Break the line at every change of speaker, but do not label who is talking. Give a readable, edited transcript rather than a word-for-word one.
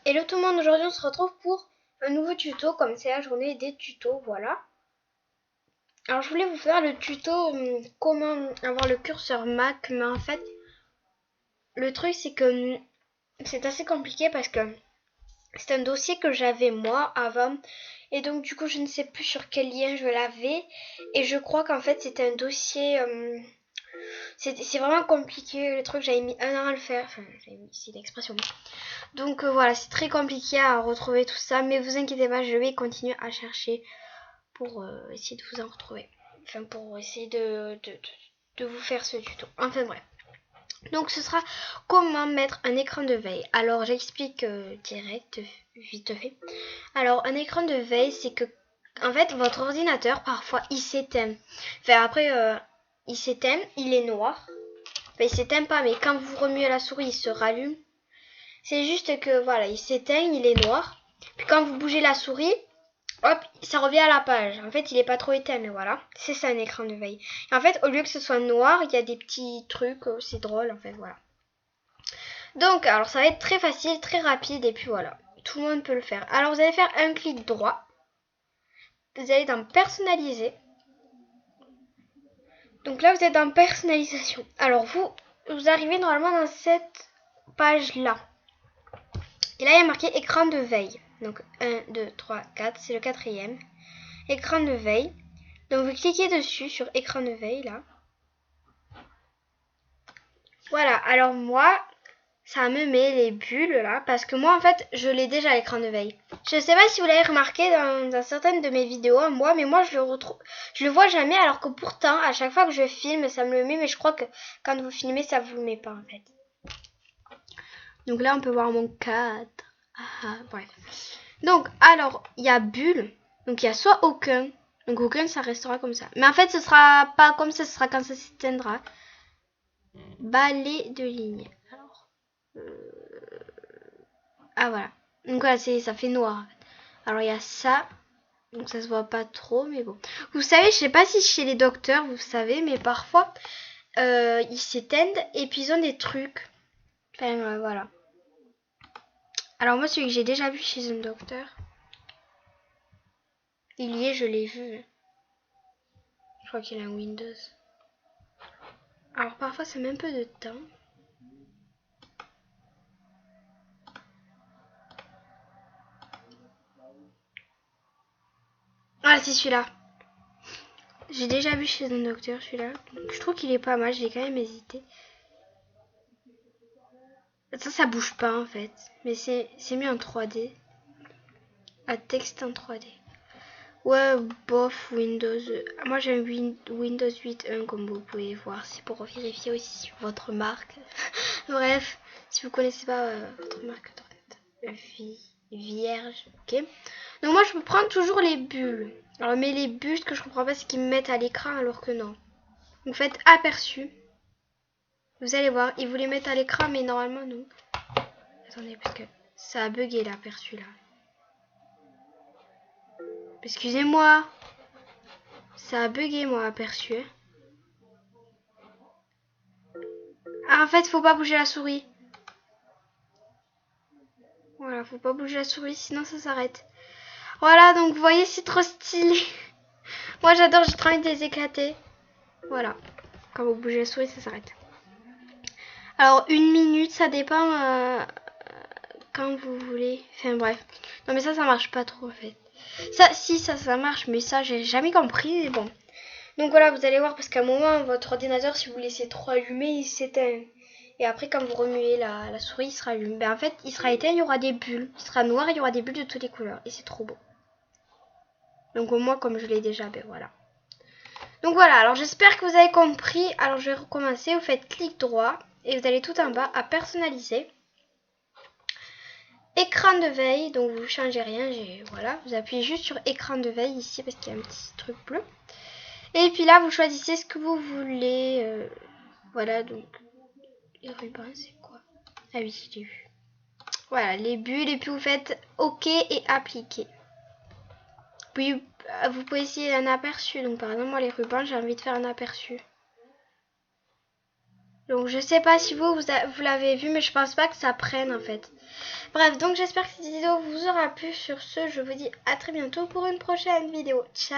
Hello tout le monde, aujourd'hui on se retrouve pour un nouveau tuto, comme c'est la journée des tutos, voilà. Alors je voulais vous faire le tuto comment avoir le curseur Mac, mais en fait le truc c'est que c'est assez compliqué parce que c'est un dossier que j'avais moi avant et donc du coup je ne sais plus sur quel lien je l'avais et je crois qu'en fait c'était un dossier... c'est vraiment compliqué le truc, j'avais mis un an à le faire, enfin j'avais mis ici l'expression. Donc voilà, c'est très compliqué à retrouver tout ça, mais vous inquiétez pas, je vais continuer à chercher pour essayer de vous en retrouver. Enfin, pour essayer de vous faire ce tuto. Enfin bref. Donc ce sera comment mettre un écran de veille. Alors j'explique direct, vite fait. Alors un écran de veille, c'est que en fait votre ordinateur parfois il s'éteint. Enfin après il s'éteint, il est noir. Enfin il s'éteint pas, mais quand vous remuez la souris il se rallume. C'est juste que voilà, il s'éteint, il est noir. Puis quand vous bougez la souris, hop, ça revient à la page. En fait, il est pas trop éteint, mais voilà. C'est ça un écran de veille. Et en fait, au lieu que ce soit noir, il y a des petits trucs, c'est drôle en fait, voilà. Donc, alors ça va être très facile, très rapide, et puis voilà. Tout le monde peut le faire. Alors, vous allez faire un clic droit. Vous allez dans personnaliser. Donc là, vous êtes dans personnalisation. Alors, vous arrivez normalement dans cette page-là. Et là, il y a marqué écran de veille. Donc 1, 2, 3, 4, c'est le quatrième. Écran de veille. Donc vous cliquez dessus sur écran de veille là. Voilà, alors moi, ça me met les bulles là. Parce que moi en fait, je l'ai déjà l'écran de veille. Je sais pas si vous l'avez remarqué dans certaines de mes vidéos, moi, mais moi je le vois jamais. Alors que pourtant, à chaque fois que je filme, ça me le met. Mais je crois que quand vous filmez, ça vous le met pas en fait. Donc là, on peut voir mon cadre. Bref. Donc, alors, il y a bulle. Donc, il y a soit aucun. Donc, aucun, ça restera comme ça. Mais en fait, ce sera pas comme ça. Ce sera quand ça s'éteindra. Balai de ligne. Alors. Ah, voilà. Donc, voilà, ça fait noir. Alors, il y a ça. Donc, ça se voit pas trop, mais bon. Vous savez, je sais pas si chez les docteurs, vous savez, mais parfois, ils s'éteignent et puis ils ont des trucs. Enfin, voilà. Alors, moi, celui que j'ai déjà vu chez un docteur. Il y est, je l'ai vu. Je crois qu'il a un Windows. Alors parfois ça met un peu de temps. Ah c'est celui-là. J'ai déjà vu chez un docteur celui-là. Je trouve qu'il est pas mal, j'ai quand même hésité. Ça bouge pas en fait. Mais c'est mieux en 3D. À texte en 3D. Ouais, bof, Windows. Moi j'ai un Windows 8.1 comme vous pouvez voir. C'est pour vérifier aussi votre marque. Bref, si vous connaissez pas votre marque vierge, ok. Donc moi je peux prendre toujours les bulles. Alors mais les bulles, ce que je comprends pas, c'est qu'ils me mettent à l'écran alors que non. Vous faites aperçu. Vous allez voir, ils vous les mettent à l'écran, mais normalement non. Attendez, parce que ça a bugué l'aperçu là. Excusez-moi. Ça a bugué moi aperçu. Ah en fait faut pas bouger la souris. Voilà, faut pas bouger la souris, sinon ça s'arrête. Voilà, donc vous voyez, c'est trop stylé. Moi j'adore, j'ai trop envie de les éclater. Voilà. Quand vous bougez la souris, ça s'arrête. Alors, 1 minute, ça dépend quand vous voulez. Enfin, bref. Non, mais ça marche pas trop, en fait. Ça, si, ça marche, mais ça, j'ai jamais compris. Mais bon. Donc voilà, vous allez voir, parce qu'à un moment, votre ordinateur, si vous laissez trop allumer, il s'éteint. Et après, quand vous remuez la souris, il sera allumé. Ben, en fait, il sera éteint, il y aura des bulles. Il sera noir, il y aura des bulles de toutes les couleurs. Et c'est trop beau. Donc, au moins, comme je l'ai déjà, ben voilà. Donc voilà, alors j'espère que vous avez compris. Alors je vais recommencer, vous faites clic droit et vous allez tout en bas à personnaliser. Écran de veille, donc vous ne changez rien, voilà, vous appuyez juste sur écran de veille ici parce qu'il y a un petit truc bleu. Et puis là vous choisissez ce que vous voulez. Voilà, donc les rubans c'est quoi? Ah oui, j'ai vu. Voilà, les bulles et puis vous faites OK et appliquer. Puis vous pouvez essayer un aperçu, donc par exemple moi les rubans j'ai envie de faire un aperçu. Donc je sais pas si vous l'avez vu, mais je pense pas que ça prenne en fait. Bref, donc j'espère que cette vidéo vous aura plu. Sur ce, je vous dis à très bientôt pour une prochaine vidéo. Ciao!